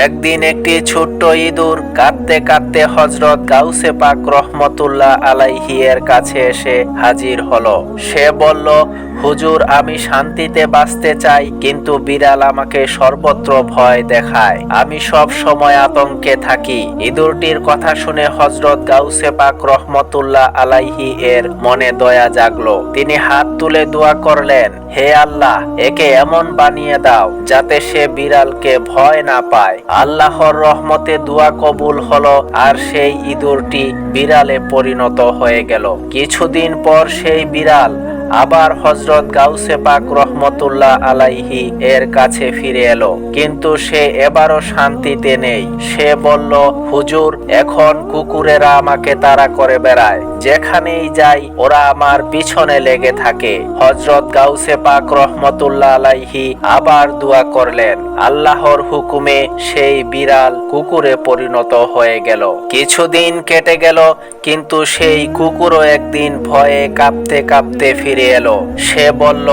একদিন একটি ছোট্ট ইঁদুর কাঁদতে কাঁদতে হযরত গাউসে পাক রহমতুল্লাহ আলাইহি এর কাছে এসে হাজির হলো। সে বলল, হুজুর, আমি শান্তিতে বাঁচতে চাই, কিন্তু বিড়াল আমাকে সর্বত্র ভয় দেখায়। আমি সব সময় আতঙ্কে থাকি। ইঁদুরটির কথা শুনে হযরত গাউসে পাক রহমতুল্লাহ আলাইহি এর মনে দয়া জাগলো। তিনি হাত তুলে দোয়া করলেন, হে আল্লাহ, একে এমন বানিয়ে দাও যাতে সে বিড়ালকে ভয় না পায়। আল্লাহর রহমতে দোয়া কবুল হলো, আর সেই ইঁদুরটি বিড়ালে পরিণত হয়ে গেল। কিছুদিন পর সেই বিড়াল আবার হযরত গাউসে পাক রহমতুল্লাহ আলাইহি এর কাছে ফিরে এলো, কিন্তু সে এবারও শান্তিতে নেই। সে বলল, হুজুর, এখন কুকুরেরা আমাকে তাড়া করে বেড়ায়। যেখানেই যাই ওরা আমার পিছনে লেগে থাকে। হযরত গাউসে পাক রহমতুল্লাহ আলাইহি আবার দোয়া করলেন। আল্লাহর হুকুমে সেই বিড়াল কুকুরে পরিণত হয়ে গেল। কিছুদিন কেটে গেল, কিন্তু সেই কুকুরও একদিন ভয়ে কাঁপতে কাঁপতে ফিরে এলো। সে বলল,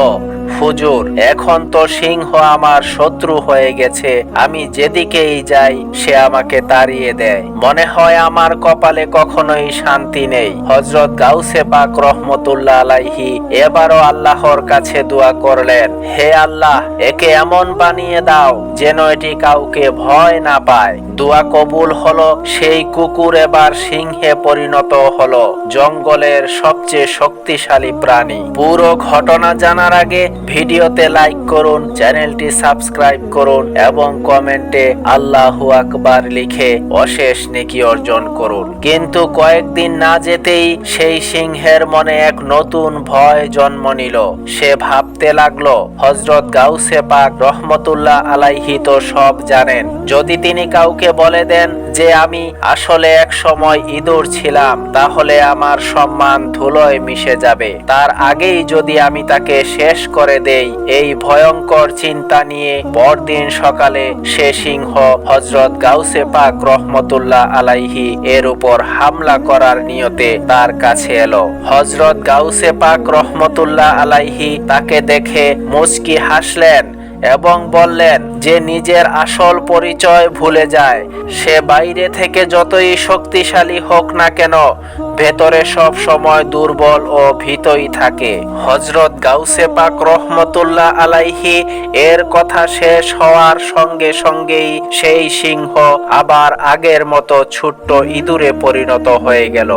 হুজুর, এখন তো সিংহ আমার শত্রু হয়ে গেছে। আমি যেদিকেই যাই সে আমাকে তাড়িয়ে দেয়। মনে হয় আমার কপালে কখনোই শান্তি নেই। হযরত গাউসে পাক রহমতুল্লাহ আলাইহি এবারও আল্লাহর কাছে দোয়া করলেন, হে আল্লাহ, একে এমন বানিয়ে দাও যেন এটি কাউকে ভয় না পায়। দোয়া কবুল হলো। সেই কুকুর এবার সিংহে পরিণত হলো, জঙ্গলের সবচেয়ে শক্তিশালী প্রাণী। পুরো ঘটনা জানার আগে ভিডিওতে লাইক করুন, চ্যানেলটি সাবস্ক্রাইব করুন এবং কমেন্টে আল্লাহু আকবার লিখে অশেষ নেকি অর্জন করুন। কিন্তু কয়েকদিন না যেতেই সেই সিংহের মনে এক নতুন ভয় জন্ম নিল। সে ভাবতে লাগলো, হযরত গাউসে পাক রহমতুল্লাহ আলাইহি তো সব জানেন। যদি তিনি কাউকে বলে দেন যে আমি আসলে এক সময় ইঁদুর ছিলাম, তাহলে আমার সম্মান ধুলোয় মিশে যাবে। তার আগেই যদি আমি তাকে শেষ করে দেই, এই ভয়ঙ্কর চিন্তা নিয়ে পরদিন সকালে সে সিংহ হযরত গাউসে পাক রহমতুল্লাহ আলাইহি এর উপর হামলা করার নিয়তে তার কাছে এলো। হযরত গাউসে পাক রহমতুল্লাহ আলাইহি তাকে দেখে মুচকি হাসলেন এবং বললেন যে নিজের আসল পরিচয় ভুলে যায়। সে বাইরে থেকে যতই শক্তিশালী হোক না কেন, ভেতরে সব সময় দুর্বল ও ভীতই থাকে। হযরত গাউসে পাক রহমতুল্লাহ আলাইহি এর কথা শেষ হওয়ার সঙ্গে সঙ্গেই সেই সিংহ আবার আগের মতো ছোট্ট ইঁদুরে পরিণত হয়ে গেল।